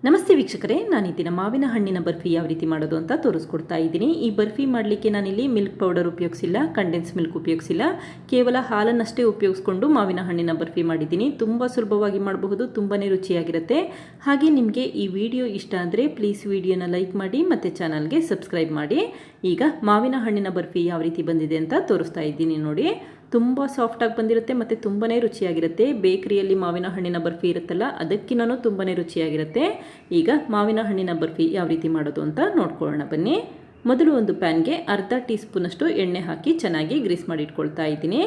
ನಮಸ್ತೆ ವೀಕ್ಷಕರೇ, ನಾನು ಈ ದಿನ ಮಾವಿನ ಹಣ್ಣಿನ ಬರ್ಫಿ ಯಾವ ರೀತಿ ಮಾಡೋದು ಅಂತ ತೋರಿಸ್ಕೊಡ್ತಾ ಇದ್ದೀನಿ. ಈ ಬರ್ಫಿ ಮಾಡಲಿಕ್ಕೆ ನಾನಿಲ್ಲಿ ಮಿಲ್ಕ್ ಪೌಡರ್ ಉಪಯೋಗಿಸಿಲ್ಲ, ಕಂಡೆನ್ಸ್ ಮಿಲ್ಕ್ ಉಪಯೋಗಿಸಿಲ್ಲ, ಕೇವಲ ಹಾಲನ್ನಷ್ಟೇ ಉಪಯೋಗಿಸ್ಕೊಂಡು ಮಾವಿನ ಹಣ್ಣಿನ ಬರ್ಫಿ ಮಾಡಿದ್ದೀನಿ. ತುಂಬ ಸುಲಭವಾಗಿ ಮಾಡಬಹುದು, ತುಂಬಾ ರುಚಿಯಾಗಿರುತ್ತೆ. ಹಾಗೆ ನಿಮಗೆ ಈ ವಿಡಿಯೋ ಇಷ್ಟ ಅಂದರೆ ಪ್ಲೀಸ್ ವಿಡಿಯೋನ ಲೈಕ್ ಮಾಡಿ ಮತ್ತು ಚಾನಲ್ಗೆ ಸಬ್ಸ್ಕ್ರೈಬ್ ಮಾಡಿ. ಈಗ ಮಾವಿನ ಹಣ್ಣಿನ ಬರ್ಫಿ ಯಾವ ರೀತಿ ಬಂದಿದೆ ಅಂತ ತೋರಿಸ್ತಾ ಇದ್ದೀನಿ ನೋಡಿ. ತುಂಬ ಸಾಫ್ಟಾಗಿ ಬಂದಿರುತ್ತೆ ಮತ್ತು ತುಂಬಾ ರುಚಿಯಾಗಿರುತ್ತೆ. ಬೇಕರಿಯಲ್ಲಿ ಮಾವಿನ ಹಣ್ಣಿನ ಬರ್ಫಿ ಇರುತ್ತಲ್ಲ, ಅದಕ್ಕಿಂತಲೂ ತುಂಬಾ ರುಚಿಯಾಗಿರುತ್ತೆ. ಈಗ ಮಾವಿನ ಹಣ್ಣಿನ ಬರ್ಫಿ ಯಾವ ರೀತಿ ಮಾಡೋದು ಅಂತ ನೋಡ್ಕೊಳ್ಳೋಣ ಬನ್ನಿ. ಮೊದಲು ಒಂದು ಪ್ಯಾನ್ಗೆ ಅರ್ಧ ಟೀ ಸ್ಪೂನಷ್ಟು ಎಣ್ಣೆ ಹಾಕಿ ಚೆನ್ನಾಗಿ ಗ್ರೀಸ್ ಮಾಡಿ ಇಟ್ಕೊಳ್ತಾ ಇದ್ದೀನಿ.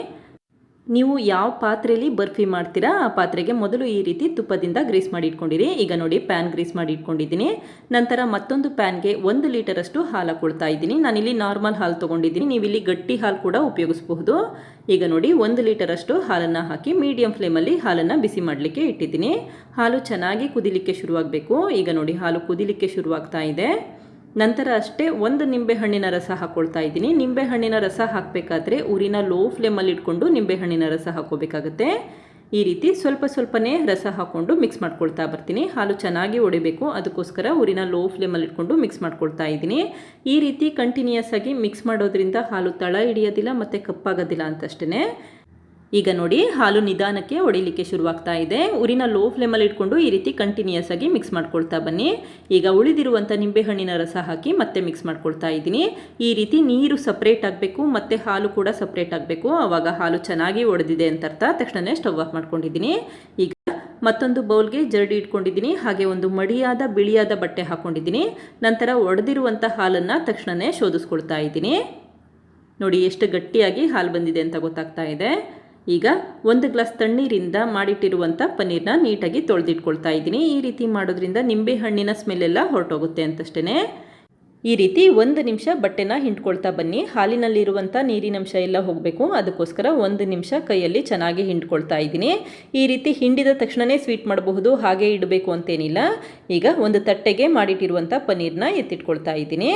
ನೀವು ಯಾವ ಪಾತ್ರೆಯಲ್ಲಿ ಬರ್ಫಿ ಮಾಡ್ತೀರಾ ಆ ಪಾತ್ರೆಗೆ ಮೊದಲು ಈ ರೀತಿ ತುಪ್ಪದಿಂದ ಗ್ರೀಸ್ ಮಾಡಿ ಇಟ್ಕೊಂಡಿರಿ. ಈಗ ನೋಡಿ, ಪ್ಯಾನ್ ಗ್ರೀಸ್ ಮಾಡಿ ಇಟ್ಕೊಂಡಿದ್ದೀನಿ. ನಂತರ ಮತ್ತೊಂದು ಪ್ಯಾನ್ಗೆ 1 ಲೀಟರಷ್ಟು ಹಾಲು ಹಾಕೊಳ್ತಾ ಇದ್ದೀನಿ. ನಾನಿಲ್ಲಿ ನಾರ್ಮಲ್ ಹಾಲು ತೊಗೊಂಡಿದ್ದೀನಿ, ನೀವು ಇಲ್ಲಿ ಗಟ್ಟಿ ಹಾಲು ಕೂಡ ಉಪಯೋಗಿಸಬಹುದು. ಈಗ ನೋಡಿ, 1 ಲೀಟರಷ್ಟು ಹಾಲನ್ನು ಹಾಕಿ ಮೀಡಿಯಂ ಫ್ಲೇಮಲ್ಲಿ ಹಾಲನ್ನು ಬಿಸಿ ಮಾಡಲಿಕ್ಕೆ ಇಟ್ಟಿದ್ದೀನಿ. ಹಾಲು ಚೆನ್ನಾಗಿ ಕುದಿಲಿಕ್ಕೆ ಶುರುವಾಗಬೇಕು. ಈಗ ನೋಡಿ, ಹಾಲು ಕುದಿಲಿಕ್ಕೆ ಶುರುವಾಗ್ತಾ ಇದೆ. ನಂತರ ಅಷ್ಟೇ 1 ನಿಂಬೆಹಣ್ಣಿನ ರಸ ಹಾಕ್ಕೊಳ್ತಾ ಇದ್ದೀನಿ. ನಿಂಬೆಹಣ್ಣಿನ ರಸ ಹಾಕಬೇಕಾದ್ರೆ ಊರಿನ ಲೋ ಫ್ಲೇಮಲ್ಲಿ ಇಟ್ಕೊಂಡು ನಿಂಬೆಹಣ್ಣಿನ ರಸ ಹಾಕ್ಕೋಬೇಕಾಗುತ್ತೆ. ಈ ರೀತಿ ಸ್ವಲ್ಪನೇ ರಸ ಹಾಕ್ಕೊಂಡು ಮಿಕ್ಸ್ ಮಾಡ್ಕೊಳ್ತಾ ಬರ್ತೀನಿ. ಹಾಲು ಚೆನ್ನಾಗಿ ಒಡಿಬೇಕು, ಅದಕ್ಕೋಸ್ಕರ ಊರಿನ ಲೋ ಫ್ಲೇಮಲ್ಲಿ ಇಟ್ಕೊಂಡು ಮಿಕ್ಸ್ ಮಾಡ್ಕೊಳ್ತಾ ಇದ್ದೀನಿ. ಈ ರೀತಿ ಕಂಟಿನ್ಯೂಯಸ್ ಆಗಿ ಮಿಕ್ಸ್ ಮಾಡೋದ್ರಿಂದ ಹಾಲು ತಳ ಹಿಡಿಯೋದಿಲ್ಲ ಮತ್ತು ಕಪ್ಪಾಗೋದಿಲ್ಲ ಅಂತಷ್ಟೇ. ಈಗ ನೋಡಿ, ಹಾಲು ನಿಧಾನಕ್ಕೆ ಒಡಿಲಿಕ್ಕೆ ಶುರುವಾಗ್ತಾ ಇದೆ. ಊರಿನ ಲೋ ಫ್ಲೇಮಲ್ಲಿ ಇಟ್ಕೊಂಡು ಈ ರೀತಿ ಕಂಟಿನ್ಯೂಯಸ್ ಆಗಿ ಮಿಕ್ಸ್ ಮಾಡ್ಕೊಳ್ತಾ ಬನ್ನಿ. ಈಗ ಉಳಿದಿರುವಂಥ ನಿಂಬೆಹಣ್ಣಿನ ರಸ ಹಾಕಿ ಮತ್ತೆ ಮಿಕ್ಸ್ ಮಾಡ್ಕೊಳ್ತಾ ಇದ್ದೀನಿ. ಈ ರೀತಿ ನೀರು ಸಪ್ರೇಟ್ ಆಗಬೇಕು ಮತ್ತು ಹಾಲು ಕೂಡ ಸಪ್ರೇಟ್ ಆಗಬೇಕು. ಆವಾಗ ಹಾಲು ಚೆನ್ನಾಗಿ ಒಡೆದಿದೆ ಅಂತ ಅರ್ಥ. ತಕ್ಷಣ ಸ್ಟವ್ ಆಫ್ ಮಾಡ್ಕೊಂಡಿದ್ದೀನಿ. ಈಗ ಮತ್ತೊಂದು ಬೌಲ್ಗೆ ಜರಡಿ ಇಟ್ಕೊಂಡಿದ್ದೀನಿ. ಹಾಗೆ ಒಂದು ಮಡಿಯಾದ ಬಿಳಿಯಾದ ಬಟ್ಟೆ ಹಾಕ್ಕೊಂಡಿದ್ದೀನಿ. ನಂತರ ಒಡೆದಿರುವಂಥ ಹಾಲನ್ನು ತಕ್ಷಣ ಶೋಧಿಸ್ಕೊಳ್ತಾ ಇದ್ದೀನಿ. ನೋಡಿ, ಎಷ್ಟು ಗಟ್ಟಿಯಾಗಿ ಹಾಲು ಬಂದಿದೆ ಅಂತ ಗೊತ್ತಾಗ್ತಾ ಇದೆ. ಈಗ 1 ಗ್ಲಾಸ್ ತಣ್ಣೀರಿಂದ ಮಾಡಿಟ್ಟಿರುವಂಥ ಪನ್ನೀರನ್ನ ನೀಟಾಗಿ ತೊಳೆದಿಟ್ಕೊಳ್ತಾ ಇದ್ದೀನಿ. ಈ ರೀತಿ ಮಾಡೋದ್ರಿಂದ ನಿಂಬೆ ಹಣ್ಣಿನ ಸ್ಮೆಲ್ಲೆಲ್ಲ ಹೊರಟೋಗುತ್ತೆ ಅಂತಷ್ಟೇ. ಈ ರೀತಿ 1 ನಿಮಿಷ ಬಟ್ಟೆನ ಹಿಂಡ್ಕೊಳ್ತಾ ಬನ್ನಿ. ಹಾಲಿನಲ್ಲಿರುವಂಥ ನೀರಿನಂಶ ಎಲ್ಲ ಹೋಗಬೇಕು, ಅದಕ್ಕೋಸ್ಕರ 1 ನಿಮಿಷ ಕೈಯಲ್ಲಿ ಚೆನ್ನಾಗಿ ಹಿಂಡ್ಕೊಳ್ತಾ ಇದ್ದೀನಿ. ಈ ರೀತಿ ಹಿಂಡಿದ ತಕ್ಷಣವೇ ಸ್ವೀಟ್ ಮಾಡಬಹುದು, ಹಾಗೆ ಇಡಬೇಕು ಅಂತೇನಿಲ್ಲ. ಈಗ ಒಂದು ತಟ್ಟೆಗೆ ಮಾಡಿಟ್ಟಿರುವಂಥ ಪನ್ನೀರನ್ನ ಎತ್ತಿಟ್ಕೊಳ್ತಾ ಇದ್ದೀನಿ.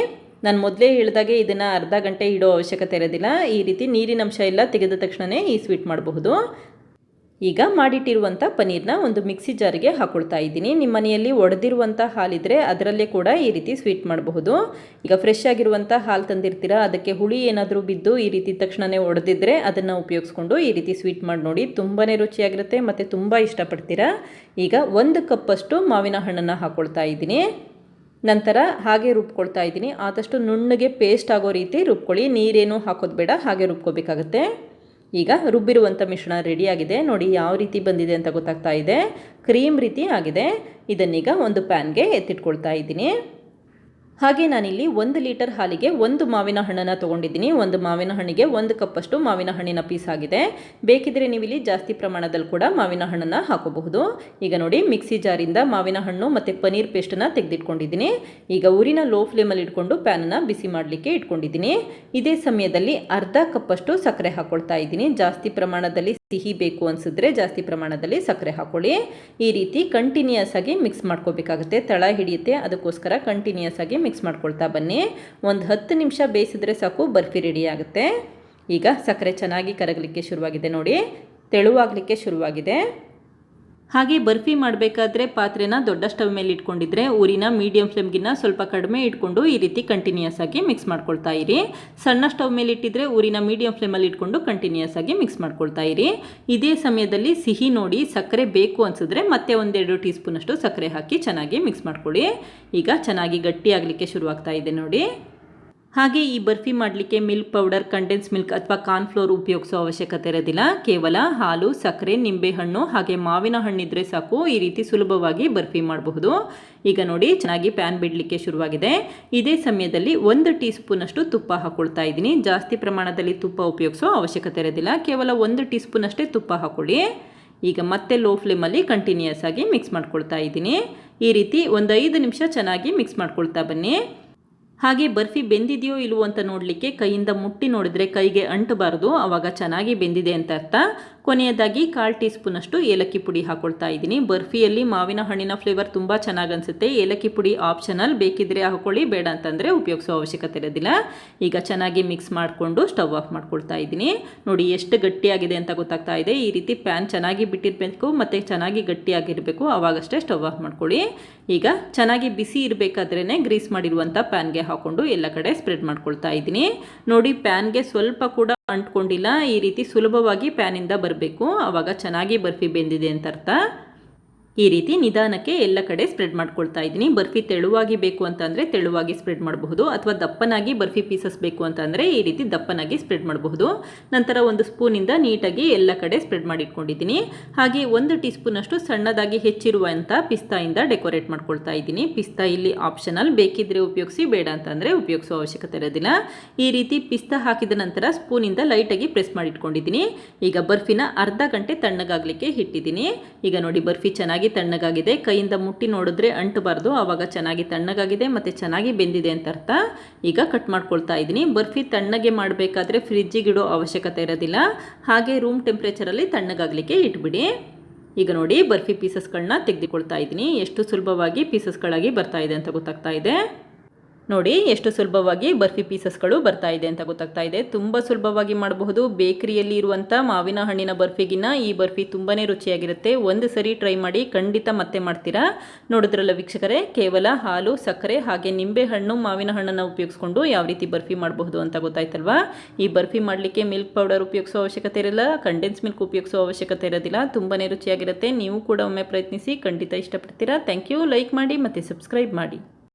ನಾನು ಮೊದಲೇ ಹೇಳಿದಾಗೆ ಇದನ್ನು ಅರ್ಧ ಗಂಟೆ ಇಡೋ ಅವಶ್ಯಕತೆ ಇರೋದಿಲ್ಲ. ಈ ರೀತಿ ನೀರಿನಂಶ ಎಲ್ಲ ತೆಗೆದ ತಕ್ಷಣವೇ ಈ ಸ್ವೀಟ್ ಮಾಡಬಹುದು. ಈಗ ಮಾಡಿಟ್ಟಿರುವಂಥ ಪನ್ನೀರನ್ನ ಒಂದು ಮಿಕ್ಸಿ ಜಾರಿಗೆ ಹಾಕ್ಕೊಳ್ತಾ ಇದ್ದೀನಿ. ನಿಮ್ಮ ಮನೆಯಲ್ಲಿ ಒಡೆದಿರುವಂಥ ಹಾಲಿದ್ರೆ ಅದರಲ್ಲೇ ಕೂಡ ಈ ರೀತಿ ಸ್ವೀಟ್ ಮಾಡಬಹುದು. ಈಗ ಫ್ರೆಶ್ ಆಗಿರುವಂಥ ಹಾಲು ತಂದಿರ್ತೀರಾ, ಅದಕ್ಕೆ ಹುಳಿ ಏನಾದರೂ ಬಿದ್ದು ಈ ರೀತಿ ತಕ್ಷಣವೇ ಒಡೆದಿದ್ದರೆ ಅದನ್ನು ಉಪಯೋಗಿಸ್ಕೊಂಡು ಈ ರೀತಿ ಸ್ವೀಟ್ ಮಾಡಿ ನೋಡಿ. ತುಂಬಾ ರುಚಿಯಾಗಿರುತ್ತೆ ಮತ್ತು ತುಂಬ ಇಷ್ಟಪಡ್ತೀರಾ. ಈಗ 1 ಕಪ್ಪಷ್ಟು ಮಾವಿನ ಹಣ್ಣನ್ನು ಹಾಕ್ಕೊಳ್ತಾ ಇದ್ದೀನಿ. ನಂತರ ಹಾಗೆ ರುಬ್ಕೊಳ್ತಾ ಇದ್ದೀನಿ. ಆದಷ್ಟು ನುಣ್ಣಗೆ ಪೇಸ್ಟ್ ಆಗೋ ರೀತಿ ರುಬ್ಕೊಳ್ಳಿ, ನೀರೇನು ಹಾಕೋದು ಬೇಡ, ಹಾಗೆ ರುಬ್ಕೋಬೇಕಾಗುತ್ತೆ. ಈಗ ರುಬ್ಬಿರುವಂಥ ಮಿಶ್ರಣ ರೆಡಿಯಾಗಿದೆ. ನೋಡಿ ಯಾವ ರೀತಿ ಬಂದಿದೆ ಅಂತ ಗೊತ್ತಾಗ್ತಾ ಇದೆ. ಕ್ರೀಮ್ ರೀತಿ ಆಗಿದೆ. ಇದನ್ನೀಗ ಒಂದು ಪ್ಯಾನ್ಗೆ ಎತ್ತಿಟ್ಕೊಳ್ತಾ ಇದ್ದೀನಿ. ಹಾಗೆ ನಾನಿಲ್ಲಿ 1 ಲೀಟರ್ ಹಾಲಿಗೆ 1 ಮಾವಿನ ಹಣ್ಣನ್ನು ತೊಗೊಂಡಿದ್ದೀನಿ. 1 ಮಾವಿನ ಹಣ್ಣಿಗೆ 1 ಕಪ್ಪಷ್ಟು ಮಾವಿನ ಹಣ್ಣಿನ ಪೀಸ್ ಆಗಿದೆ. ಬೇಕಿದ್ರೆ ನೀವಿಲ್ಲಿ ಜಾಸ್ತಿ ಪ್ರಮಾಣದಲ್ಲಿ ಕೂಡ ಮಾವಿನ ಹಣ್ಣನ್ನು ಹಾಕೋಬಹುದು. ಈಗ ನೋಡಿ, ಮಿಕ್ಸಿ ಜಾರಿಂದ ಮಾವಿನ ಹಣ್ಣು ಮತ್ತು ಪನ್ನೀರ್ ಪೇಸ್ಟನ್ನು ತೆಗೆದಿಟ್ಕೊಂಡಿದ್ದೀನಿ. ಈಗ ಊರಿನ ಲೋ ಫ್ಲೇಮಲ್ಲಿ ಇಟ್ಕೊಂಡು ಪ್ಯಾನನ್ನು ಬಿಸಿ ಮಾಡಲಿಕ್ಕೆ ಇಟ್ಕೊಂಡಿದ್ದೀನಿ. ಇದೇ ಸಮಯದಲ್ಲಿ ಅರ್ಧ ಕಪ್ಪಷ್ಟು ಸಕ್ಕರೆ ಹಾಕ್ಕೊಳ್ತಾ ಇದ್ದೀನಿ. ಜಾಸ್ತಿ ಪ್ರಮಾಣದಲ್ಲಿ ಸಿಹಿ ಬೇಕು ಅನಿಸಿದ್ರೆ ಜಾಸ್ತಿ ಪ್ರಮಾಣದಲ್ಲಿ ಸಕ್ಕರೆ ಹಾಕ್ಕೊಳ್ಳಿ. ಈ ರೀತಿ ಕಂಟಿನ್ಯೂಯಸ್ ಆಗಿ ಮಿಕ್ಸ್ ಮಾಡ್ಕೋಬೇಕಾಗುತ್ತೆ, ತಳ ಹಿಡಿಯುತ್ತೆ, ಅದಕ್ಕೋಸ್ಕರ ಕಂಟಿನ್ಯೂಯಸ್ ಆಗಿ ಮಿಕ್ಸ್ ಮಾಡ್ಕೊಳ್ತಾ ಬನ್ನಿ. ಒಂದು 10 ನಿಮಿಷ ಬೇಯಿಸಿದ್ರೆ ಸಾಕು, ಬರ್ಫಿ ರೆಡಿ ಆಗುತ್ತೆ. ಈಗ ಸಕ್ಕರೆ ಚೆನ್ನಾಗಿ ಕರಗಲಿಕ್ಕೆ ಶುರುವಾಗಿದೆ ನೋಡಿ, ತೆಳುವಾಗಲಿಕ್ಕೆ ಶುರುವಾಗಿದೆ. ಹಾಗೆ ಬರ್ಫಿ ಮಾಡಬೇಕಾದ್ರೆ ಪಾತ್ರೆನ ದೊಡ್ಡ ಸ್ಟವ್ ಮೇಲೆ ಇಟ್ಕೊಂಡಿದ್ರೆ ಊರಿನ ಮೀಡಿಯಂ ಫ್ಲೇಮ್ಗಿನ್ನ ಸ್ವಲ್ಪ ಕಡಿಮೆ ಇಟ್ಕೊಂಡು ಈ ರೀತಿ ಕಂಟಿನ್ಯೂಯಸ್ ಆಗಿ ಮಿಕ್ಸ್ ಮಾಡ್ಕೊಳ್ತಾ ಇರಿ. ಸಣ್ಣ ಸ್ಟವ್ ಮೇಲೆ ಇಟ್ಟಿದ್ರೆ ಊರಿನ ಮೀಡಿಯಂ ಫ್ಲೇಮಲ್ಲಿ ಇಟ್ಕೊಂಡು ಕಂಟಿನ್ಯೂಯಸ್ ಆಗಿ ಮಿಕ್ಸ್ ಮಾಡ್ಕೊಳ್ತಾ ಇರಿ. ಇದೇ ಸಮಯದಲ್ಲಿ ಸಿಹಿ ನೋಡಿ, ಸಕ್ಕರೆ ಬೇಕು ಅನಿಸಿದ್ರೆ ಮತ್ತೆ 1-2 ಟೀ ಸ್ಪೂನಷ್ಟು ಸಕ್ಕರೆ ಹಾಕಿ ಚೆನ್ನಾಗಿ ಮಿಕ್ಸ್ ಮಾಡ್ಕೊಳ್ಳಿ. ಈಗ ಚೆನ್ನಾಗಿ ಗಟ್ಟಿಯಾಗಲಿಕ್ಕೆ ಶುರುವಾಗ್ತಾ ಇದೆ ನೋಡಿ. ಹಾಗೆ ಈ ಬರ್ಫಿ ಮಾಡಲಿಕ್ಕೆ ಮಿಲ್ಕ್ ಪೌಡರ್, ಕಂಡೆನ್ಸ್ ಮಿಲ್ಕ್ ಅಥವಾ ಕಾರ್ನ್ಫ್ಲೋರ್ ಉಪಯೋಗಿಸೋ ಅವಶ್ಯಕತೆ ಇರೋದಿಲ್ಲ. ಕೇವಲ ಹಾಲು, ಸಕ್ಕರೆ, ನಿಂಬೆಹಣ್ಣು ಹಾಗೆ ಮಾವಿನ ಹಣ್ಣಿದ್ರೆ ಸಾಕು, ಈ ರೀತಿ ಸುಲಭವಾಗಿ ಬರ್ಫಿ ಮಾಡಬಹುದು. ಈಗ ನೋಡಿ, ಚೆನ್ನಾಗಿ ಪ್ಯಾನ್ ಬಿಡಲಿಕ್ಕೆ ಶುರುವಾಗಿದೆ. ಇದೇ ಸಮಯದಲ್ಲಿ 1 ಟೀ ಸ್ಪೂನಷ್ಟು ತುಪ್ಪ ಹಾಕ್ಕೊಳ್ತಾ ಇದ್ದೀನಿ. ಜಾಸ್ತಿ ಪ್ರಮಾಣದಲ್ಲಿ ತುಪ್ಪ ಉಪಯೋಗಿಸೋ ಅವಶ್ಯಕತೆ ಇರೋದಿಲ್ಲ, ಕೇವಲ 1 ಟೀ ಸ್ಪೂನ್ ಅಷ್ಟೇ ತುಪ್ಪ ಹಾಕ್ಕೊಳ್ಳಿ. ಈಗ ಮತ್ತೆ ಲೋ ಫ್ಲೇಮಲ್ಲಿ ಕಂಟಿನ್ಯೂಯಸ್ ಆಗಿ ಮಿಕ್ಸ್ ಮಾಡ್ಕೊಳ್ತಾ ಇದ್ದೀನಿ. ಈ ರೀತಿ ಒಂದು 5 ನಿಮಿಷ ಚೆನ್ನಾಗಿ ಮಿಕ್ಸ್ ಮಾಡ್ಕೊಳ್ತಾ ಬನ್ನಿ. ಹಾಗೆ ಬರ್ಫಿ ಬೆಂದಿದೆಯೋ ಇಲ್ವೋ ಅಂತ ನೋಡಲಿಕ್ಕೆ ಕೈಯಿಂದ ಮುಟ್ಟಿ ನೋಡಿದ್ರೆ ಕೈಗೆ ಅಂಟಬಾರ್ದು, ಆವಾಗ ಚೆನ್ನಾಗಿ ಬೆಂದಿದೆ ಅಂತ ಅರ್ಥ. ಕೊನೆಯದಾಗಿ 1/4 ಟೀ ಸ್ಪೂನಷ್ಟು ಏಲಕ್ಕಿ ಪುಡಿ ಹಾಕ್ಕೊಳ್ತಾ ಇದ್ದೀನಿ. ಬರ್ಫಿಯಲ್ಲಿ ಮಾವಿನ ಹಣ್ಣಿನ ಫ್ಲೇವರ್ ತುಂಬ ಚೆನ್ನಾಗಿ ಅನಿಸುತ್ತೆ. ಏಲಕ್ಕಿ ಪುಡಿ ಆಪ್ಷನಲ್, ಬೇಕಿದ್ರೆ ಹಾಕೊಳ್ಳಿ, ಬೇಡ ಅಂತಂದರೆ ಉಪಯೋಗಿಸೋ ಅವಶ್ಯಕತೆ ಇರೋದಿಲ್ಲ. ಈಗ ಚೆನ್ನಾಗಿ ಮಿಕ್ಸ್ ಮಾಡಿಕೊಂಡು ಸ್ಟವ್ ಆಫ್ ಮಾಡ್ಕೊಳ್ತಾ ಇದ್ದೀನಿ. ನೋಡಿ ಎಷ್ಟು ಗಟ್ಟಿಯಾಗಿದೆ ಅಂತ ಗೊತ್ತಾಗ್ತಾ ಇದೆ. ಈ ರೀತಿ ಪ್ಯಾನ್ ಚೆನ್ನಾಗಿ ಬಿಟ್ಟಿರಬೇಕು ಮತ್ತು ಚೆನ್ನಾಗಿ ಗಟ್ಟಿಯಾಗಿರಬೇಕು, ಆವಾಗಷ್ಟೇ ಸ್ಟವ್ ಆಫ್ ಮಾಡ್ಕೊಳ್ಳಿ. ಈಗ ಚೆನ್ನಾಗಿ ಬಿಸಿ ಇರಬೇಕಾದ್ರೇ ಗ್ರೀಸ್ ಮಾಡಿರುವಂಥ ಪ್ಯಾನ್ಗೆ ಹಾಕ್ಕೊಂಡು ಎಲ್ಲ ಕಡೆ ಸ್ಪ್ರೆಡ್ ಮಾಡ್ಕೊಳ್ತಾ ಇದ್ದೀನಿ. ನೋಡಿ ಪ್ಯಾನ್ಗೆ ಸ್ವಲ್ಪ ಕೂಡ ಅಂಟ್ಕೊಂಡಿಲ್ಲ. ಈ ರೀತಿ ಸುಲಭವಾಗಿ ಪ್ಯಾನಿಂದ ಬರಬೇಕು, ಆವಾಗ ಚೆನ್ನಾಗಿ ಬರ್ಫಿ ಬೆಂದಿದೆ ಅಂತ ಅರ್ಥ. ಈ ರೀತಿ ನಿಧಾನಕ್ಕೆ ಎಲ್ಲ ಕಡೆ ಸ್ಪ್ರೆಡ್ ಮಾಡ್ಕೊಳ್ತಾ ಇದ್ದೀನಿ. ಬರ್ಫಿ ತೆಳುವಾಗಿ ಬೇಕು ಅಂತಂದರೆ ತೆಳುವಾಗಿ ಸ್ಪ್ರೆಡ್ ಮಾಡಬಹುದು, ಅಥವಾ ದಪ್ಪನಾಗಿ ಬರ್ಫಿ ಪೀಸಸ್ ಬೇಕು ಅಂತಂದರೆ ಈ ರೀತಿ ದಪ್ಪನಾಗಿ ಸ್ಪ್ರೆಡ್ ಮಾಡಬಹುದು. ನಂತರ ಒಂದು ಸ್ಪೂನಿಂದ ನೀಟಾಗಿ ಎಲ್ಲ ಕಡೆ ಸ್ಪ್ರೆಡ್ ಮಾಡಿಟ್ಕೊಂಡಿದ್ದೀನಿ. ಹಾಗೆ 1 ಟೀ ಸ್ಪೂನಷ್ಟು ಸಣ್ಣದಾಗಿ ಹೆಚ್ಚಿರುವಂಥ ಪಿಸ್ತಾಯಿಂದ ಡೆಕೋರೇಟ್ ಮಾಡ್ಕೊಳ್ತಾ ಇದ್ದೀನಿ. ಪಿಸ್ತಾ ಇಲ್ಲಿ ಆಪ್ಷನಲ್, ಬೇಕಿದ್ರೆ ಉಪಯೋಗಿಸಿ, ಬೇಡ ಅಂತಂದರೆ ಉಪಯೋಗಿಸೋ ಅವಶ್ಯಕತೆ ಇರೋದಿಲ್ಲ. ಈ ರೀತಿ ಪಿಸ್ತಾ ಹಾಕಿದ ನಂತರ ಸ್ಪೂನಿಂದ ಲೈಟಾಗಿ ಪ್ರೆಸ್ ಮಾಡಿಟ್ಕೊಂಡಿದ್ದೀನಿ. ಈಗ ಬರ್ಫಿನ ಅರ್ಧ ಗಂಟೆ ತಣ್ಣಗಾಗಲಿಕ್ಕೆ ಇಟ್ಟಿದ್ದೀನಿ. ಈಗ ನೋಡಿ ಬರ್ಫಿ ಚೆನ್ನಾಗಿ ತಣ್ಣಗಾಗಿದೆ. ಕೈಯಿಂದ ಮುಟ್ಟಿ ನೋಡಿದ್ರೆ ಅಂಟಬಾರ್ದು, ಆವಾಗ ಚೆನ್ನಾಗಿ ತಣ್ಣಗಾಗಿದೆ ಮತ್ತು ಚೆನ್ನಾಗಿ ಬೆಂದಿದೆ ಅಂತ ಅರ್ಥ. ಈಗ ಕಟ್ ಮಾಡ್ಕೊಳ್ತಾ ಇದ್ದೀನಿ. ಬರ್ಫಿ ತಣ್ಣಗೆ ಮಾಡಬೇಕಾದ್ರೆ ಫ್ರಿಜ್ಜಿಗೆ ಇಡೋ ಅವಶ್ಯಕತೆ ಇರೋದಿಲ್ಲ, ಹಾಗೆ ರೂಮ್ ಟೆಂಪ್ರೇಚರಲ್ಲಿ ತಣ್ಣಗಾಗಲಿಕ್ಕೆ ಇಟ್ಬಿಡಿ. ಈಗ ನೋಡಿ ಬರ್ಫಿ ಪೀಸಸ್ಗಳನ್ನ ತೆಗೆದುಕೊಳ್ತಾ ಇದ್ದೀನಿ. ಎಷ್ಟು ಸುಲಭವಾಗಿ ಪೀಸಸ್ಗಳಾಗಿ ಬರ್ತಾ ಇದೆ ಅಂತ ಗೊತ್ತಾಗ್ತಾ ಇದೆ. ನೋಡಿ ಎಷ್ಟು ಸುಲಭವಾಗಿ ಬರ್ಫಿ ಪೀಸಸ್ಗಳು ಬರ್ತಾ ಇದೆ ಅಂತ ಗೊತ್ತಾಗ್ತಾ ಇದೆ. ತುಂಬ ಸುಲಭವಾಗಿ ಮಾಡಬಹುದು. ಬೇಕರಿಯಲ್ಲಿ ಇರುವಂಥ ಮಾವಿನ ಹಣ್ಣಿನ ಬರ್ಫಿಗಿನ್ನ ಈ ಬರ್ಫಿ ತುಂಬಾ ರುಚಿಯಾಗಿರುತ್ತೆ. ಒಂದು ಸರಿ ಟ್ರೈ ಮಾಡಿ, ಖಂಡಿತ ಮತ್ತೆ ಮಾಡ್ತೀರಾ. ನೋಡಿದ್ರಲ್ಲ ವೀಕ್ಷಕರೇ, ಕೇವಲ ಹಾಲು, ಸಕ್ಕರೆ ಹಾಗೆ ನಿಂಬೆ ಹಣ್ಣು, ಮಾವಿನ ಹಣ್ಣನ್ನು ಉಪಯೋಗಿಸ್ಕೊಂಡು ಯಾವ ರೀತಿ ಬರ್ಫಿ ಮಾಡಬಹುದು ಅಂತ ಗೊತ್ತಾಯ್ತಲ್ವಾ. ಈ ಬರ್ಫಿ ಮಾಡಲಿಕ್ಕೆ ಮಿಲ್ಕ್ ಪೌಡರ್ ಉಪಯೋಗಿಸೋ ಅವಶ್ಯಕತೆ ಇರಲ್ಲ, ಕಂಡೆನ್ಸ್ ಮಿಲ್ಕ್ ಉಪಯೋಗಿಸೋ ಅವಶ್ಯಕತೆ ಇರೋದಿಲ್ಲ. ತುಂಬಾ ರುಚಿಯಾಗಿರುತ್ತೆ. ನೀವು ಕೂಡ ಒಮ್ಮೆ ಪ್ರಯತ್ನಿಸಿ, ಖಂಡಿತ ಇಷ್ಟಪಡ್ತೀರಾ. Thank you. ಲೈಕ್ ಮಾಡಿ ಮತ್ತು ಸಬ್ಸ್ಕ್ರೈಬ್ ಮಾಡಿ.